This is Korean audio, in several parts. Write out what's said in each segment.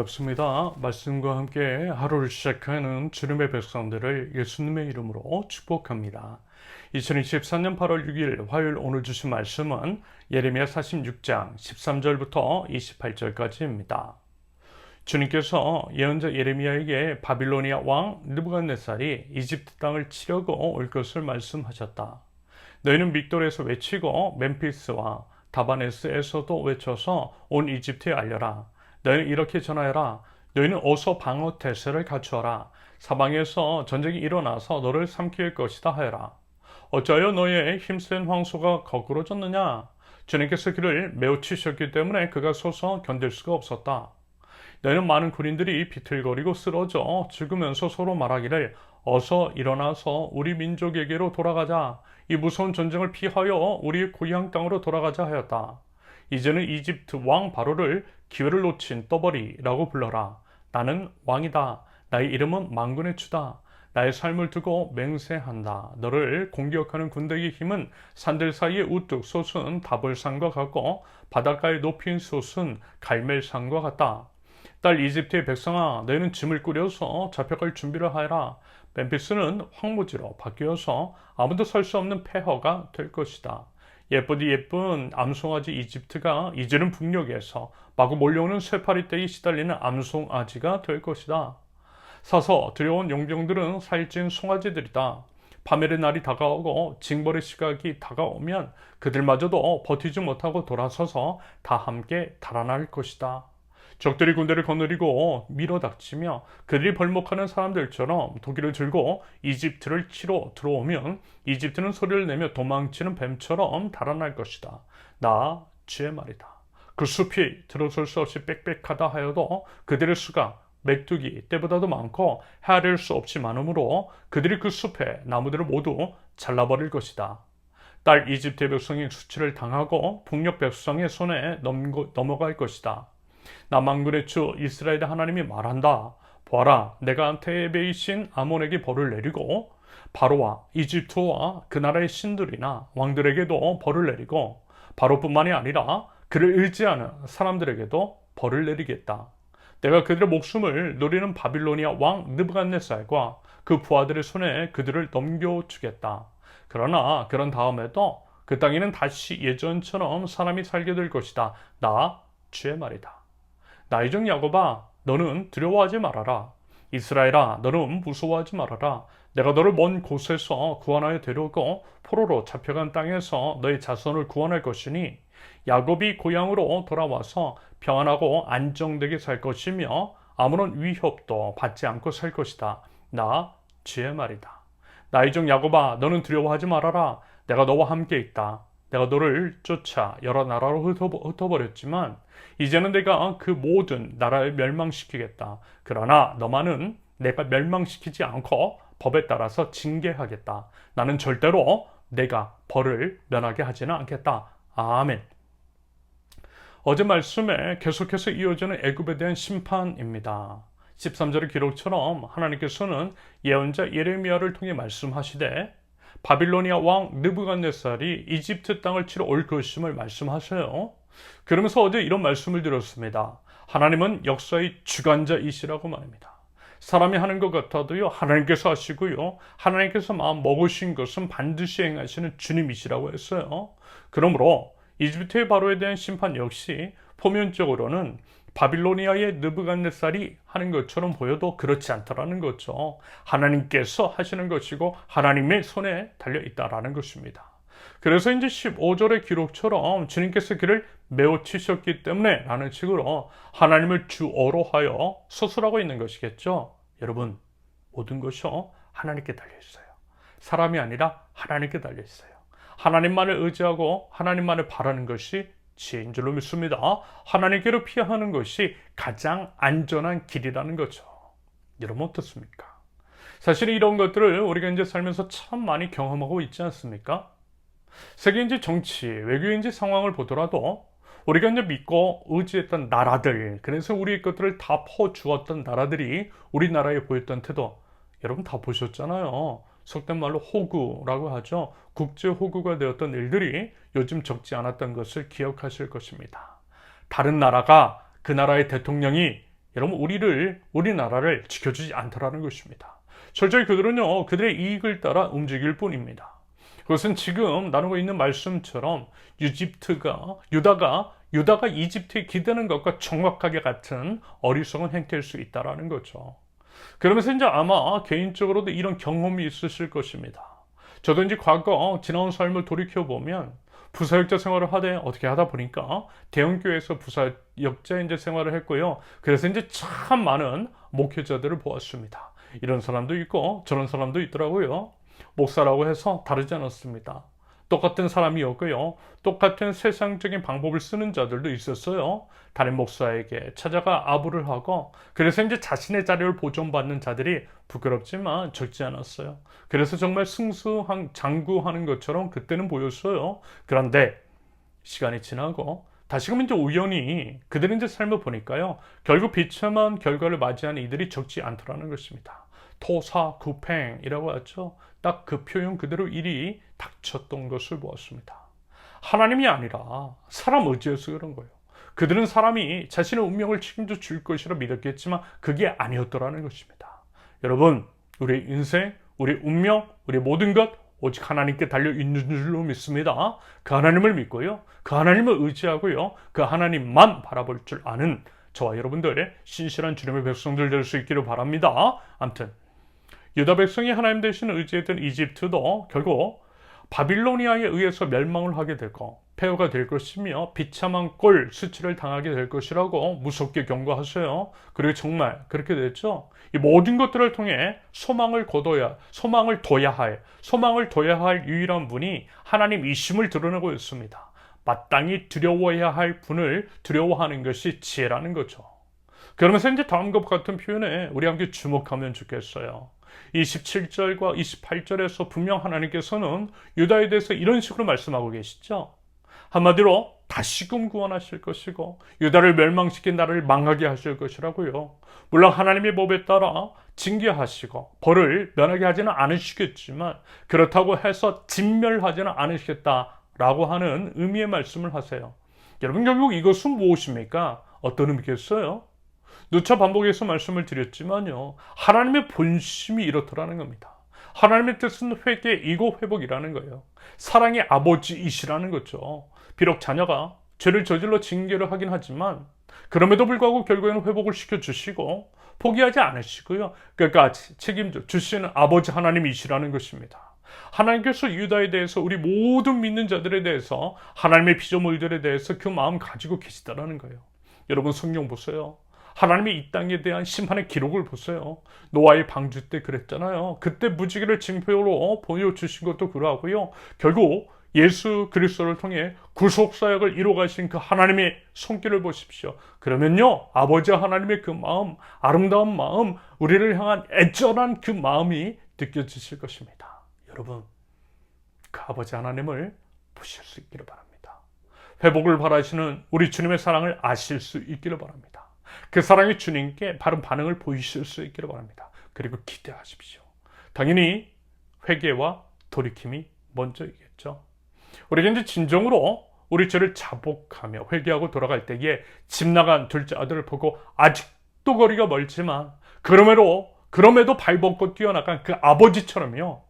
반갑습니다. 말씀과 함께 하루를 시작하는 주님의 백성들을 예수님의 이름으로 축복합니다. 2024년 8월 6일 화요일 오늘 주신 말씀은 예레미야 46장 13절부터 28절까지입니다. 주님께서 예언자 예레미야에게 바빌로니아 왕 느부갓네살이 이집트 땅을 치려고 올 것을 말씀하셨다. 너희는 믹돌에서 외치고 멤피스와 다바네스에서도 외쳐서 온 이집트에 알려라. 너희는 이렇게 전하여라. 너희는 어서 방어 태세를 갖추어라. 사방에서 전쟁이 일어나서 너를 삼킬 것이다 하여라. 어찌하여 너희의 힘센 황소가 거꾸러졌느냐? 주님께서 그를 매우 치셨기 때문에 그가 서서 견딜 수가 없었다. 너희는 많은 군인들이 비틀거리고 쓰러져 죽으면서 서로 말하기를 어서 일어나서 우리 민족에게로 돌아가자. 이 무서운 전쟁을 피하여 우리의 고향 땅으로 돌아가자 하였다. 이제는 이집트 왕 바로를 기회를 놓친 떠벌이라고 불러라. 나는 왕이다. 나의 이름은 만군의 주다. 나의 삶을 두고 맹세한다. 너를 공격하는 군대의 힘은 산들 사이에 우뚝 솟은 다볼산과 같고 바닷가에 높인 솟은 갈멜산과 같다. 딸 이집트의 백성아, 너희는 짐을 꾸려서 잡혀갈 준비를 하여라. 멤피스는 황무지로 바뀌어서 아무도 설 수 없는 폐허가 될 것이다. 예쁘디 예쁜 암송아지 이집트가 이제는 북녘에서 마구 몰려오는 쇠파리떼에 시달리는 암송아지가 될 것이다. 사서 두려운 용병들은 살찐 송아지들이다. 파멸의 날이 다가오고 징벌의 시각이 다가오면 그들마저도 버티지 못하고 돌아서서 다 함께 달아날 것이다. 적들이 군대를 거느리고 밀어닥치며 그들이 벌목하는 사람들처럼 도끼를 들고 이집트를 치러 들어오면 이집트는 소리를 내며 도망치는 뱀처럼 달아날 것이다. 나 주의 말이다. 그 숲이 들어설 수 없이 빽빽하다 하여도 그들의 수가 메뚜기 때보다도 많고 헤아릴 수 없이 많으므로 그들이 그 숲의 나무들을 모두 잘라버릴 것이다. 딸 이집트의 백성이 수치를 당하고 북녘 백성의 손에 넘어갈 것이다. 나 만군의 주 이스라엘의 하나님이 말한다. 보아라, 내가 테베이신 아몬에게 벌을 내리고 바로와 이집트와 그 나라의 신들이나 왕들에게도 벌을 내리고 바로뿐만이 아니라 그를 의지하는 사람들에게도 벌을 내리겠다. 내가 그들의 목숨을 노리는 바빌로니아 왕 느부갓네살과 그 부하들의 손에 그들을 넘겨주겠다. 그러나 그런 다음에도 그 땅에는 다시 예전처럼 사람이 살게 될 것이다. 나 주의 말이다. 나의 종 야곱아, 너는 두려워하지 말아라. 이스라엘아, 너는 무서워하지 말아라. 내가 너를 먼 곳에서 구원하여 데려오고 포로로 잡혀간 땅에서 너의 자손을 구원할 것이니 야곱이 고향으로 돌아와서 평안하고 안정되게 살 것이며 아무런 위협도 받지 않고 살 것이다. 나 주의 말이다. 나의 종 야곱아, 너는 두려워하지 말아라. 내가 너와 함께 있다. 내가 너를 쫓아 여러 나라로 흩어버렸지만 이제는 내가 그 모든 나라를 멸망시키겠다. 그러나 너만은 내가 멸망시키지 않고 법에 따라서 징계하겠다. 나는 절대로 내가 벌을 면하게 하지는 않겠다. 아멘. 어제 말씀에 계속해서 이어지는 애굽에 대한 심판입니다. 13절의 기록처럼 하나님께서는 예언자 예레미야를 통해 말씀하시되 바빌로니아 왕 느부갓네살이 이집트 땅을 치러 올 것임을 말씀하셔요. 그러면서 어제 이런 말씀을 드렸습니다. 하나님은 역사의 주관자이시라고 말합니다. 사람이 하는 것 같아도요, 하나님께서 하시고요, 하나님께서 마음 먹으신 것은 반드시 행하시는 주님이시라고 했어요. 그러므로 이집트의 바로에 대한 심판 역시 표면적으로는 바빌로니아의 느부갓네살이 하는 것처럼 보여도 그렇지 않다라는 거죠. 하나님께서 하시는 것이고 하나님의 손에 달려있다라는 것입니다. 그래서 이제 15절의 기록처럼 주님께서 그를 매우 치셨기 때문에 라는 식으로 하나님을 주어로 하여 서술하고 있는 것이겠죠. 여러분, 모든 것이 하나님께 달려있어요. 사람이 아니라 하나님께 달려있어요. 하나님만을 의지하고 하나님만을 바라는 것이 지혜인 줄로 믿습니다. 하나님께로 피하는 것이 가장 안전한 길이라는 거죠. 여러분 어떻습니까? 사실 이런 것들을 우리가 이제 살면서 참 많이 경험하고 있지 않습니까? 세계인지 정치, 외교인지 상황을 보더라도 우리가 이제 믿고 의지했던 나라들, 그래서 우리의 것들을 다 퍼주었던 나라들이 우리나라에 보였던 태도, 여러분 다 보셨잖아요. 속된 말로 호구라고 하죠. 국제 호구가 되었던 일들이 요즘 적지 않았던 것을 기억하실 것입니다. 다른 나라가 그 나라의 대통령이 여러분 우리나라를 지켜주지 않더라는 것입니다. 철저히 그들은요 그들의 이익을 따라 움직일 뿐입니다. 그것은 지금 나누고 있는 말씀처럼 유다가 이집트에 기대는 것과 정확하게 같은 어리석은 행태일 수 있다라는 거죠. 그러면서 이제 아마 개인적으로도 이런 경험이 있으실 것입니다. 저도 이제 과거 지나온 삶을 돌이켜보면 부사역자 생활을 어떻게 하다 보니까 대형교회에서 부사역자 이제 생활을 했고요. 그래서 이제 참 많은 목회자들을 보았습니다. 이런 사람도 있고 저런 사람도 있더라고요. 목사라고 해서 다르지 않았습니다. 똑같은 사람이었고요. 똑같은 세상적인 방법을 쓰는 자들도 있었어요. 다른 목사에게 찾아가 아부를 하고, 그래서 이제 자신의 자리를 보존받는 자들이 부끄럽지만 적지 않았어요. 그래서 정말 장구하는 것처럼 그때는 보였어요. 그런데 시간이 지나고 다시금 이제 우연히 그들의 이제 삶을 보니까요, 결국 비참한 결과를 맞이하는 이들이 적지 않더라는 것입니다. 토사구팽이라고 하죠. 딱 그 표현 그대로 일이 닥쳤던 것을 보았습니다. 하나님이 아니라 사람 의지해서 그런 거예요. 그들은 사람이 자신의 운명을 책임져 줄 것이라 믿었겠지만 그게 아니었더라는 것입니다. 여러분, 우리의 인생, 우리의 운명, 우리의 모든 것 오직 하나님께 달려있는 줄로 믿습니다. 그 하나님을 믿고요, 그 하나님을 의지하고요, 그 하나님만 바라볼 줄 아는 저와 여러분들의 신실한 주님의 백성들 될 수 있기를 바랍니다. 아무튼 유다 백성이 하나님 대신 의지했던 이집트도 결국 바빌로니아에 의해서 멸망을 하게 되고 폐허가 될 것이며 비참한 꼴 수치를 당하게 될 것이라고 무섭게 경고하세요. 그리고 정말 그렇게 됐죠. 이 모든 것들을 통해 소망을 둬야 할 유일한 분이 하나님이심을 드러내고 있습니다. 마땅히 두려워해야 할 분을 두려워하는 것이 지혜라는 거죠. 그러면서 이제 다음과 같은 표현에 우리 함께 주목하면 좋겠어요. 27절과 28절에서 분명 하나님께서는 유다에 대해서 이런 식으로 말씀하고 계시죠. 한마디로 다시금 구원하실 것이고 유다를 멸망시킨 나라를 망하게 하실 것이라고요. 물론 하나님의 법에 따라 징계하시고 벌을 면하게 하지는 않으시겠지만 그렇다고 해서 진멸하지는 않으시겠다라고 하는 의미의 말씀을 하세요. 여러분, 결국 이것은 무엇입니까? 어떤 의미겠어요? 누차 반복해서 말씀을 드렸지만요, 하나님의 본심이 이렇더라는 겁니다. 하나님의 뜻은 회개이고 회복이라는 거예요. 사랑의 아버지이시라는 거죠. 비록 자녀가 죄를 저질러 징계를 하긴 하지만 그럼에도 불구하고 결국에는 회복을 시켜주시고 포기하지 않으시고요, 끝까지 책임져 주시는 아버지 하나님이시라는 것입니다. 하나님께서 유다에 대해서, 우리 모든 믿는 자들에 대해서, 하나님의 피조물들에 대해서 그 마음 가지고 계시다라는 거예요. 여러분, 성경 보세요. 하나님의 이 땅에 대한 심판의 기록을 보세요. 노아의 방주 때 그랬잖아요. 그때 무지개를 징표로 보여주신 것도 그러하고요, 결국 예수 그리스도를 통해 구속사역을 이루어가신 그 하나님의 손길을 보십시오. 그러면요, 아버지 하나님의 그 마음, 아름다운 마음, 우리를 향한 애절한 그 마음이 느껴지실 것입니다. 여러분, 그 아버지 하나님을 보실 수 있기를 바랍니다. 회복을 바라시는 우리 주님의 사랑을 아실 수 있기를 바랍니다. 그 사랑의 주님께 바른 반응을 보이실 수 있기를 바랍니다. 그리고 기대하십시오. 당연히 회개와 돌이킴이 먼저이겠죠. 우리가 이제 진정으로 우리 죄를 자복하며 회개하고 돌아갈 때에 집 나간 둘째 아들을 보고 아직도 거리가 멀지만 그럼에도 발벗고 뛰어나간 그 아버지처럼요,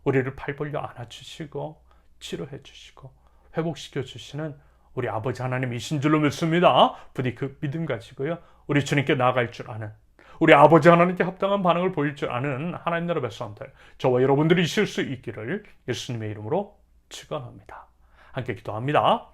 우리를 팔 벌려 안아주시고 치료해 주시고 회복시켜 주시는 우리 아버지 하나님이신 줄로 믿습니다. 부디 그 믿음 가지고요, 우리 주님께 나아갈 줄 아는, 우리 아버지 하나님께 합당한 반응을 보일 줄 아는 하나님 나라 백성들, 저와 여러분들이 있을 수 있기를 예수님의 이름으로 축원합니다. 함께 기도합니다.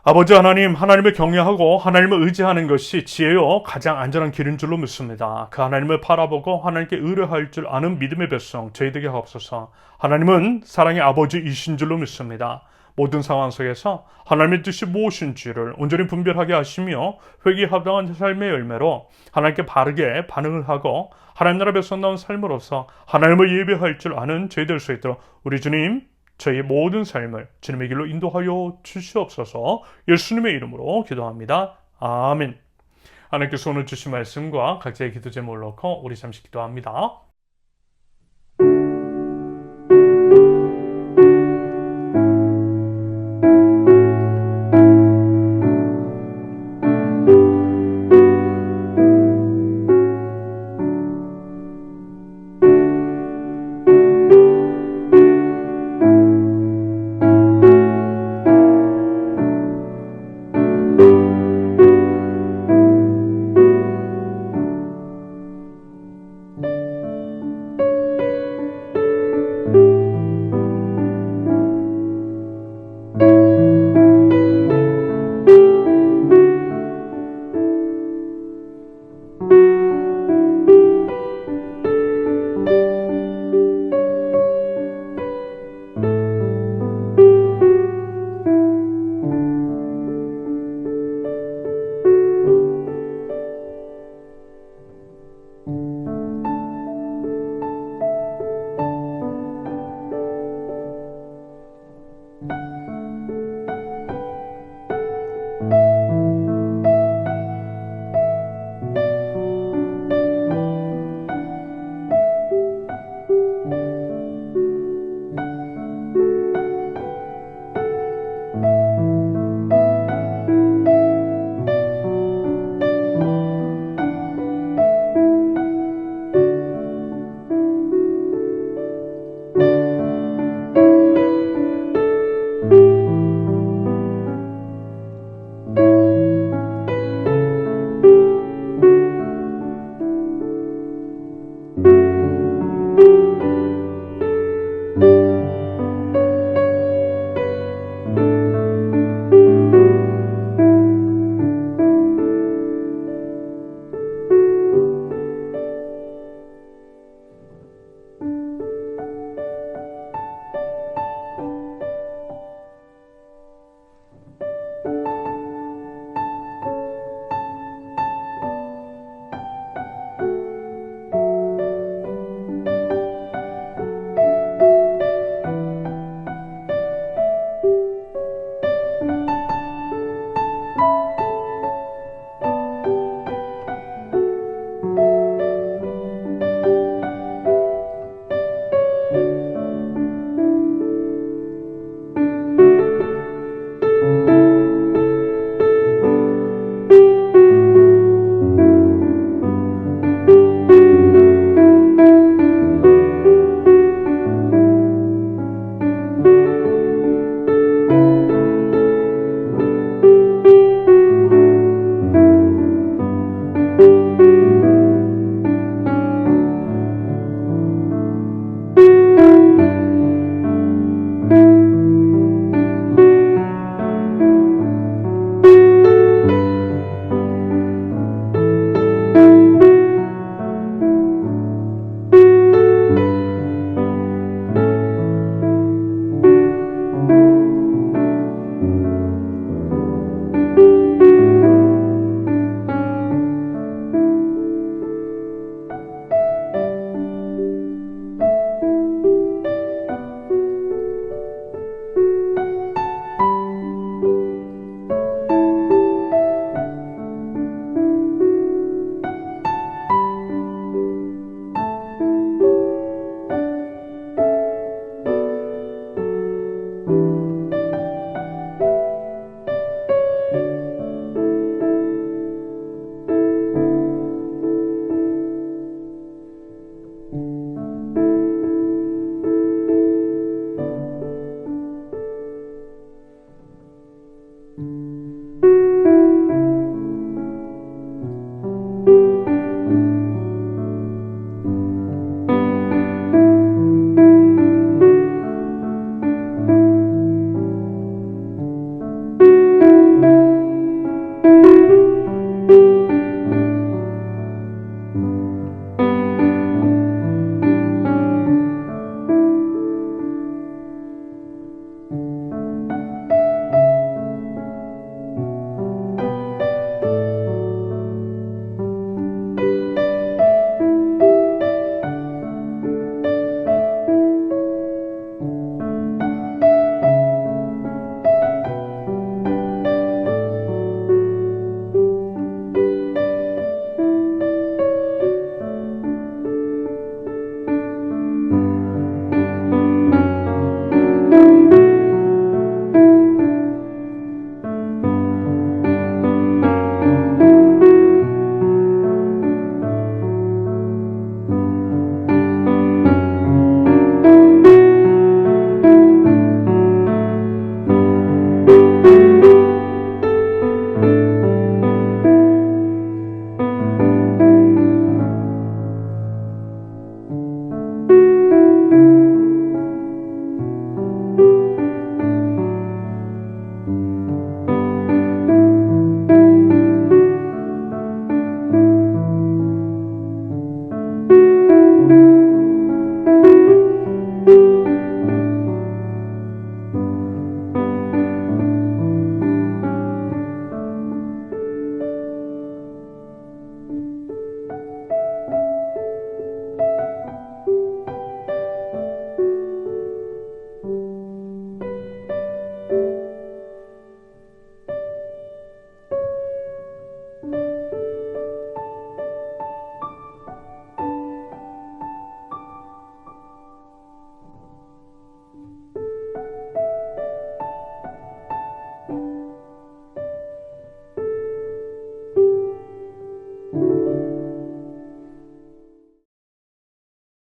아버지 하나님, 하나님을 경외하고 하나님을 의지하는 것이 지혜요 가장 안전한 길인 줄로 믿습니다. 그 하나님을 바라보고 하나님께 의뢰할 줄 아는 믿음의 백성 저희에게 하옵소서. 하나님은 사랑의 아버지이신 줄로 믿습니다. 모든 상황 속에서 하나님의 뜻이 무엇인지를 온전히 분별하게 하시며 회개에 합당한 삶의 열매로 하나님께 바르게 반응을 하고 하나님 나라 백성다운 삶으로서 하나님을 예배할 줄 아는 저희 될 수 있도록 우리 주님, 저희의 모든 삶을 주님의 길로 인도하여 주시옵소서. 예수님의 이름으로 기도합니다. 아멘. 하나님께서 오늘 주신 말씀과 각자의 기도 제목을 넣고 우리 잠시 기도합니다.